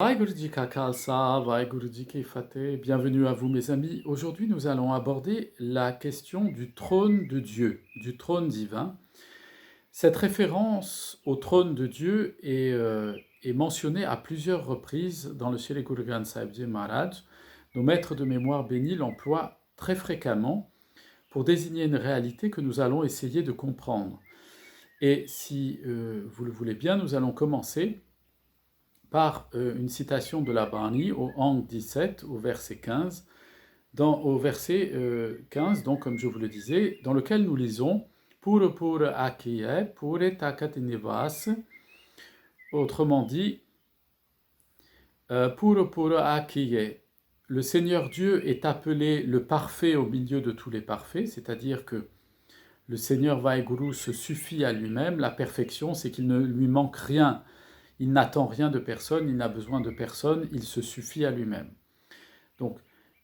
Vaheguru Ka Khalsa, Vaheguru Ji Ki Fateh. Bienvenue à vous mes amis. Aujourd'hui nous allons aborder la question du trône de Dieu, du trône divin. Cette référence au trône de Dieu est mentionnée à plusieurs reprises dans le Sri Guru Granth Sahib Ji Maharaj. Nos maîtres de mémoire bénis l'emploient très fréquemment pour désigner une réalité que nous allons essayer de comprendre. Et si vous le voulez bien, nous allons commencer par une citation de la Bani au Ang 17, au verset 15, au verset 15, donc comme je vous le disais, dans lequel nous lisons Pura Pura Akiye Pure Takat Nivas, autrement dit, Pura Pura Akiye, le Seigneur Dieu est appelé le parfait au milieu de tous les parfaits, c'est-à-dire que le Seigneur Vaheguru se suffit à lui-même, la perfection, c'est qu'il ne lui manque rien. Il n'attend rien de personne, il n'a besoin de personne, il se suffit à lui-même. Donc,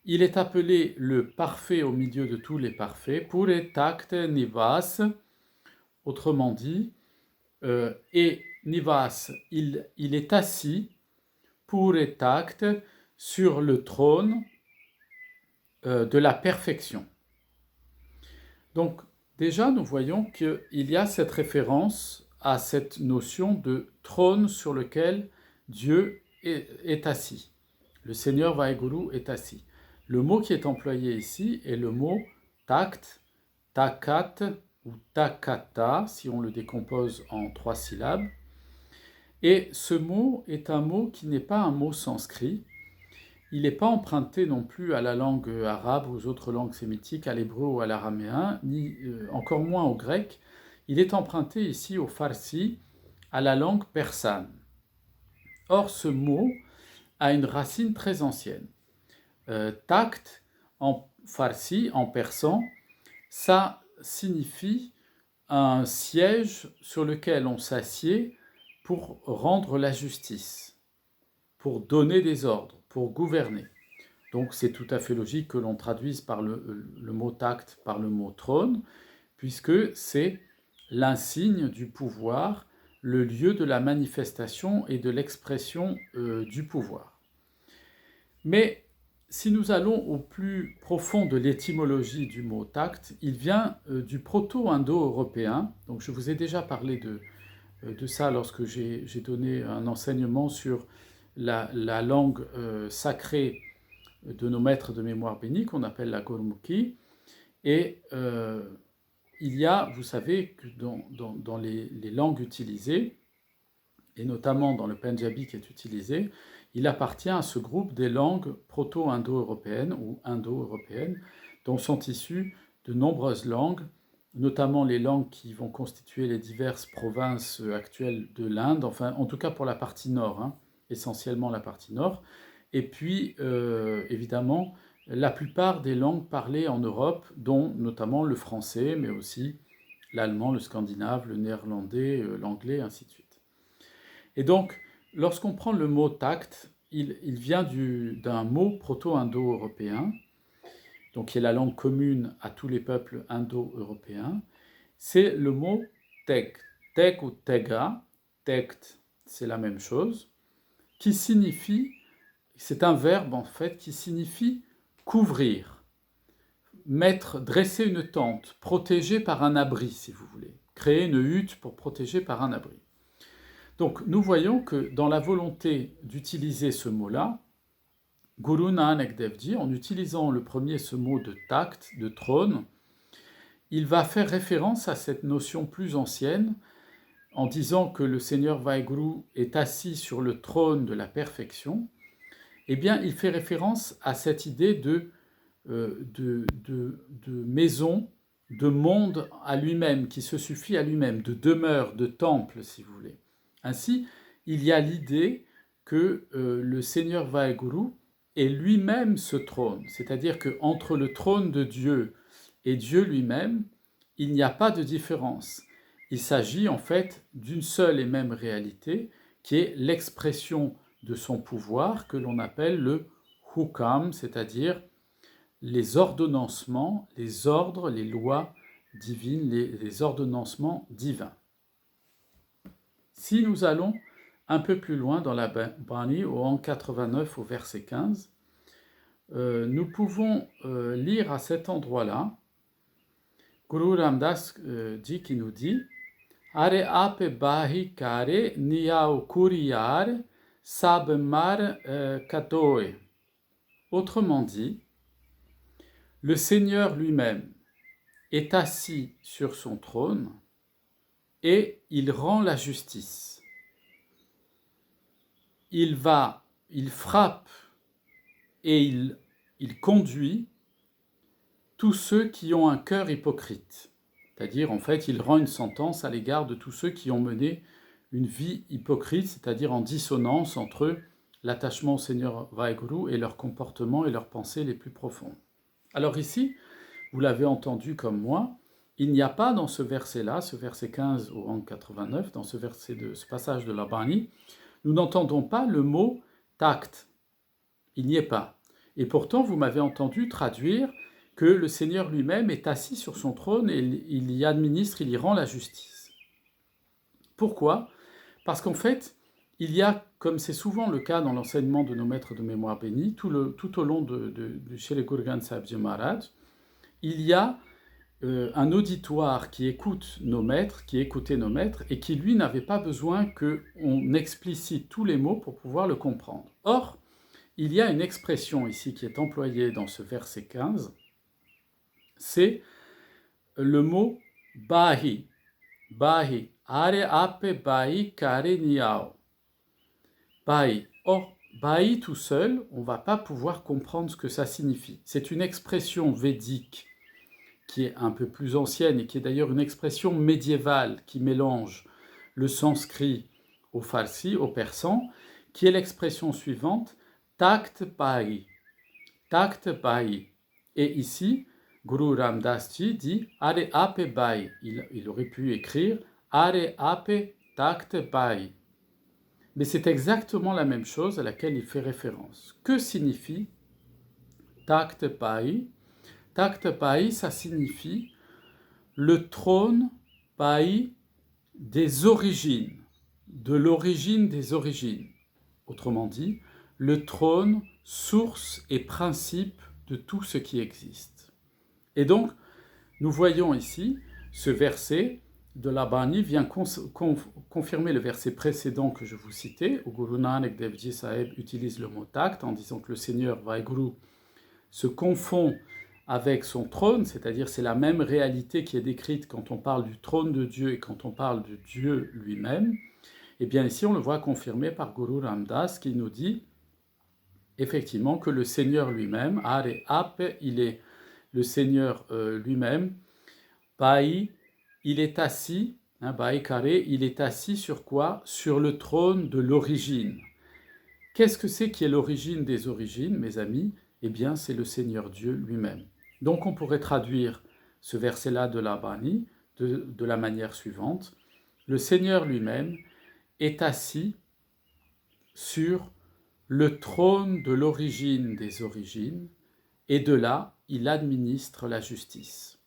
il est appelé le parfait au milieu de tous les parfaits, Pure Takt Nivas, autrement dit, et Nivas, il est assis, Pure Takt, sur le trône de la perfection. Donc, déjà, nous voyons qu'il y a cette référence à cette notion de trône sur lequel Dieu est assis. Le Seigneur Vaheguru est assis. Le mot qui est employé ici est le mot tact, takat ou takata, si on le décompose en 3 syllabes. Et ce mot est un mot qui n'est pas un mot sanskrit. Il n'est pas emprunté non plus à la langue arabe ou aux autres langues sémitiques, à l'hébreu ou à l'araméen, ni encore moins au grec. Il est emprunté ici au farsi, à la langue persane. Or, ce mot a une racine très ancienne. Tact, en farsi, en persan, ça signifie un siège sur lequel on s'assied pour rendre la justice, pour donner des ordres, pour gouverner. Donc c'est tout à fait logique que l'on traduise par le mot tact par le mot trône, puisque c'est l'insigne du pouvoir, le lieu de la manifestation et de l'expression du pouvoir. Mais si nous allons au plus profond de l'étymologie du mot tact, il vient du proto-indo-européen. Donc je vous ai déjà parlé de ça lorsque j'ai donné un enseignement sur la langue sacrée de nos maîtres de mémoire bénis, qu'on appelle la Gurmukhi. Et il y a, vous savez, que dans les langues utilisées, et notamment dans le Punjabi qui est utilisé, il appartient à ce groupe des langues proto-indo-européennes ou indo-européennes, dont sont issues de nombreuses langues, notamment les langues qui vont constituer les diverses provinces actuelles de l'Inde, enfin en tout cas pour la partie nord, hein, essentiellement la partie nord, et puis évidemment la plupart des langues parlées en Europe, dont notamment le français, mais aussi l'allemand, le scandinave, le néerlandais, l'anglais, ainsi de suite. Et donc, lorsqu'on prend le mot tact, il vient d'un mot proto-indo-européen, donc qui est la langue commune à tous les peuples indo-européens, c'est le mot tek, tek ou tega, tekt, c'est la même chose, qui signifie, c'est un verbe en fait qui signifie couvrir, dresser une tente, protéger par un abri si vous voulez, créer une hutte pour protéger par un abri. Donc nous voyons que dans la volonté d'utiliser ce mot-là, Guru Nanak Dev Ji, en utilisant le premier ce mot de tact, de trône, il va faire référence à cette notion plus ancienne en disant que le Seigneur Vaheguru est assis sur le trône de la perfection. Eh bien, il fait référence à cette idée de maison, de monde à lui-même, qui se suffit à lui-même, de demeure, de temple, si vous voulez. Ainsi, il y a l'idée que le Seigneur Vaheguru est lui-même ce trône, c'est-à-dire qu'entre le trône de Dieu et Dieu lui-même, il n'y a pas de différence. Il s'agit en fait d'une seule et même réalité qui est l'expression de son pouvoir que l'on appelle le hukam, c'est-à-dire les ordonnancements, les ordres, les lois divines, les ordonnancements divins. Si nous allons un peu plus loin dans la Bani, au Ang 89, au verset 15, nous pouvons lire à cet endroit-là, Guru Ramdas qui nous dit Are ape bahi kare niao kuriyar sabmar katoe. Autrement dit, le Seigneur lui-même est assis sur son trône et il rend la justice. Il frappe et il conduit tous ceux qui ont un cœur hypocrite. C'est-à-dire, en fait, il rend une sentence à l'égard de tous ceux qui ont mené une vie hypocrite, c'est-à-dire en dissonance entre l'attachement au Seigneur Vaheguru et leur comportement et leurs pensées les plus profondes. Alors ici, vous l'avez entendu comme moi, il n'y a pas dans ce verset-là, ce verset 15 au Ang 89, dans ce passage de la Bani, nous n'entendons pas le mot tact. Il n'y est pas. Et pourtant, vous m'avez entendu traduire que le Seigneur lui-même est assis sur son trône et il y administre, il y rend la justice. Pourquoi ? Parce qu'en fait, il y a, comme c'est souvent le cas dans l'enseignement de nos maîtres de mémoire bénis, tout au long de chez les Guru Granth Sahib Ji Maharaj, il y a un auditoire qui écoute nos maîtres, qui écoutait nos maîtres, et qui, lui, n'avait pas besoin qu'on explicite tous les mots pour pouvoir le comprendre. Or, il y a une expression ici qui est employée dans ce verset 15, c'est le mot « bahi ». Bahi. Are ape bahi kare niao. Bahi. Or, bahi tout seul, on ne va pas pouvoir comprendre ce que ça signifie. C'est une expression védique qui est un peu plus ancienne et qui est d'ailleurs une expression médiévale qui mélange le sanskrit au farsi, au persan, qui est l'expression suivante, takt bahi. Takt bahi. Et ici, Guru Ramdas Ji dit Are ape bahi. Il aurait pu écrire Are ape takt bahi. Mais c'est exactement la même chose à laquelle il fait référence. Que signifie takt bahi ? Takt bahi, ça signifie le trône bahi des origines, de l'origine des origines. Autrement dit, le trône, source et principe de tout ce qui existe. Et donc, nous voyons ici, ce verset de la Bani vient confirmer le verset précédent que je vous citais, où Guru Nanak Dev Ji Sahib utilise le mot tact en disant que le Seigneur Vaheguru se confond avec son trône, c'est-à-dire c'est la même réalité qui est décrite quand on parle du trône de Dieu et quand on parle de Dieu lui-même. Et bien ici, on le voit confirmé par Guru Ramdas qui nous dit effectivement que le Seigneur lui-même, Are Ape, il est le Seigneur lui-même, Bahi, il est assis, Bahi Karé, il est assis sur quoi ? Sur le trône de l'origine. Qu'est-ce que c'est qui est l'origine des origines, mes amis ? Eh bien, c'est le Seigneur Dieu lui-même. Donc, on pourrait traduire ce verset-là de la Bani de la manière suivante. Le Seigneur lui-même est assis sur le trône de l'origine des origines, et de là, il administre la justice.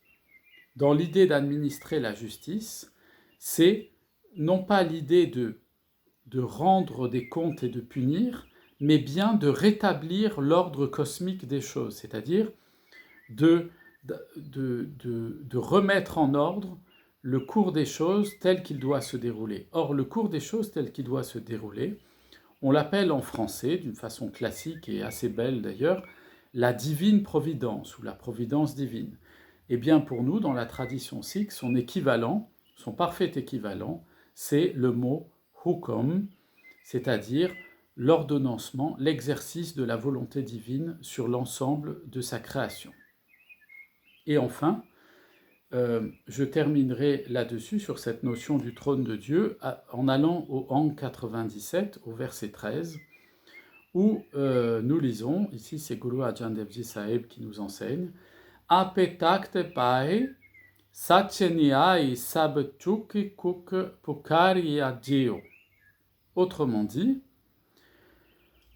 Dans l'idée d'administrer la justice, c'est non pas l'idée de rendre des comptes et de punir, mais bien de rétablir l'ordre cosmique des choses, c'est-à-dire de remettre en ordre le cours des choses tel qu'il doit se dérouler. Or, le cours des choses tel qu'il doit se dérouler, on l'appelle en français, d'une façon classique et assez belle d'ailleurs, la divine providence ou la providence divine. Eh bien pour nous, dans la tradition sikh, son équivalent, son parfait équivalent, c'est le mot hukum, c'est-à-dire l'ordonnancement, l'exercice de la volonté divine sur l'ensemble de sa création. Et enfin, je terminerai là-dessus, sur cette notion du trône de Dieu, en allant au Ang 97, au verset 13, où nous lisons, ici c'est Guru Arjan Dev Ji Sahib qui nous enseigne, Ape takte pae sacheniai sab chuk kuk pukariya Dio. Autrement dit,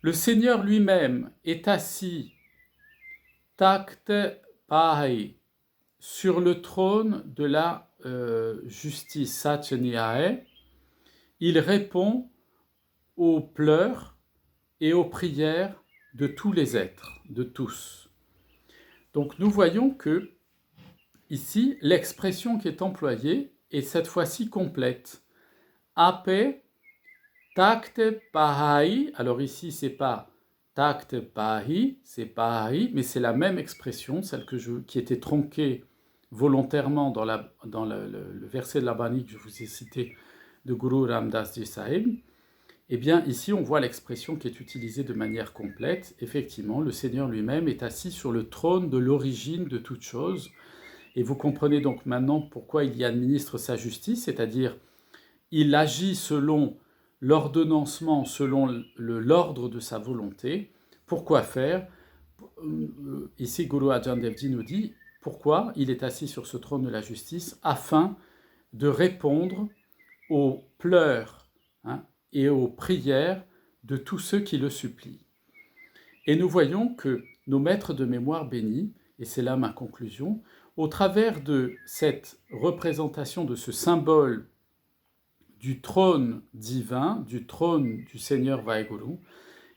le Seigneur lui-même est assis takte pae sur le trône de la justice Sacheniae. Il répond aux pleurs et aux prières de tous les êtres, de tous. Donc nous voyons que ici, l'expression qui est employée est cette fois-ci complète. Ape takte pahai. Alors ici, c'est pas takte pahi, c'est pahai, mais c'est la même expression, celle qui était tronquée volontairement dans le verset de la Bani que je vous ai cité de Guru Ramdas Ji Sahib. Eh bien, ici, on voit l'expression qui est utilisée de manière complète. Effectivement, le Seigneur lui-même est assis sur le trône de l'origine de toute chose. Et vous comprenez donc maintenant pourquoi il y administre sa justice, c'est-à-dire il agit selon l'ordonnancement, selon l'ordre de sa volonté. Pourquoi faire? Ici, Guru Arjan Dev Ji nous dit pourquoi il est assis sur ce trône de la justice, afin de répondre aux pleurs et aux prières de tous ceux qui le supplient. Et nous voyons que nos maîtres de mémoire bénis, et c'est là ma conclusion, au travers de cette représentation de ce symbole du trône divin, du trône du Seigneur Vaheguru,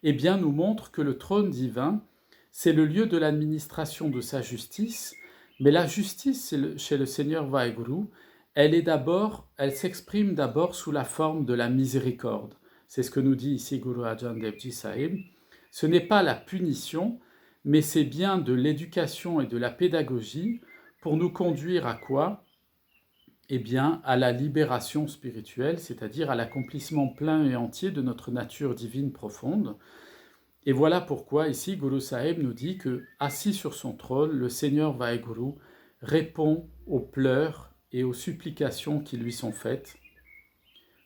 eh bien nous montre que le trône divin, c'est le lieu de l'administration de sa justice, mais la justice chez le Seigneur Vaheguru, elle s'exprime d'abord sous la forme de la miséricorde. C'est ce que nous dit ici Guru Arjan Dev Ji Sahib. Ce n'est pas la punition, mais c'est bien de l'éducation et de la pédagogie pour nous conduire à quoi? Eh bien, à la libération spirituelle, c'est-à-dire à l'accomplissement plein et entier de notre nature divine profonde. Et voilà pourquoi ici Guru Sahib nous dit que, assis sur son trône, le Seigneur Vaheguru répond aux pleurs et aux supplications qui lui sont faites.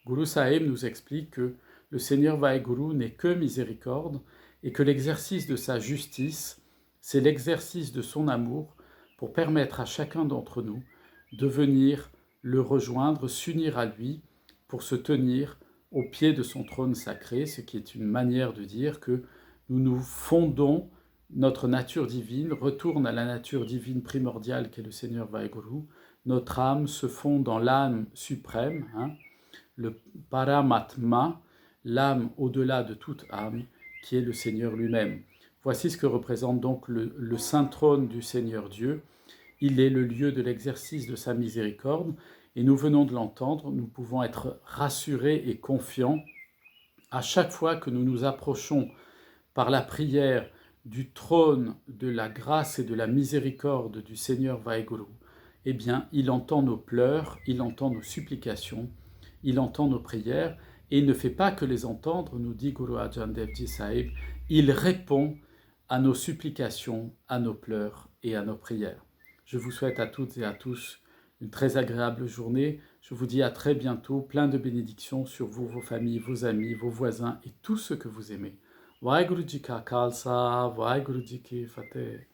Guru Sahib nous explique que le Seigneur Vaheguru n'est que miséricorde et que l'exercice de sa justice, c'est l'exercice de son amour pour permettre à chacun d'entre nous de venir le rejoindre, s'unir à lui pour se tenir au pied de son trône sacré, ce qui est une manière de dire que nous nous fondons, notre nature divine retourne à la nature divine primordiale qu'est le Seigneur Vaheguru, notre âme se fond dans l'âme suprême, le Paramatma, l'âme au-delà de toute âme, qui est le Seigneur lui-même. Voici ce que représente donc le saint trône du Seigneur Dieu. Il est le lieu de l'exercice de sa miséricorde, et nous venons de l'entendre, nous pouvons être rassurés et confiants à chaque fois que nous nous approchons par la prière du trône de la grâce et de la miséricorde du Seigneur Vaheguru. Eh bien, il entend nos pleurs, il entend nos supplications, il entend nos prières, et il ne fait pas que les entendre, nous dit Guru Arjan Dev Ji Sahib, il répond à nos supplications, à nos pleurs et à nos prières. Je vous souhaite à toutes et à tous une très agréable journée. Je vous dis à très bientôt, plein de bénédictions sur vous, vos familles, vos amis, vos voisins et tous ceux que vous aimez. Vaheguru Ji Ka Khalsa, Vaheguru Ji Ki Fateh.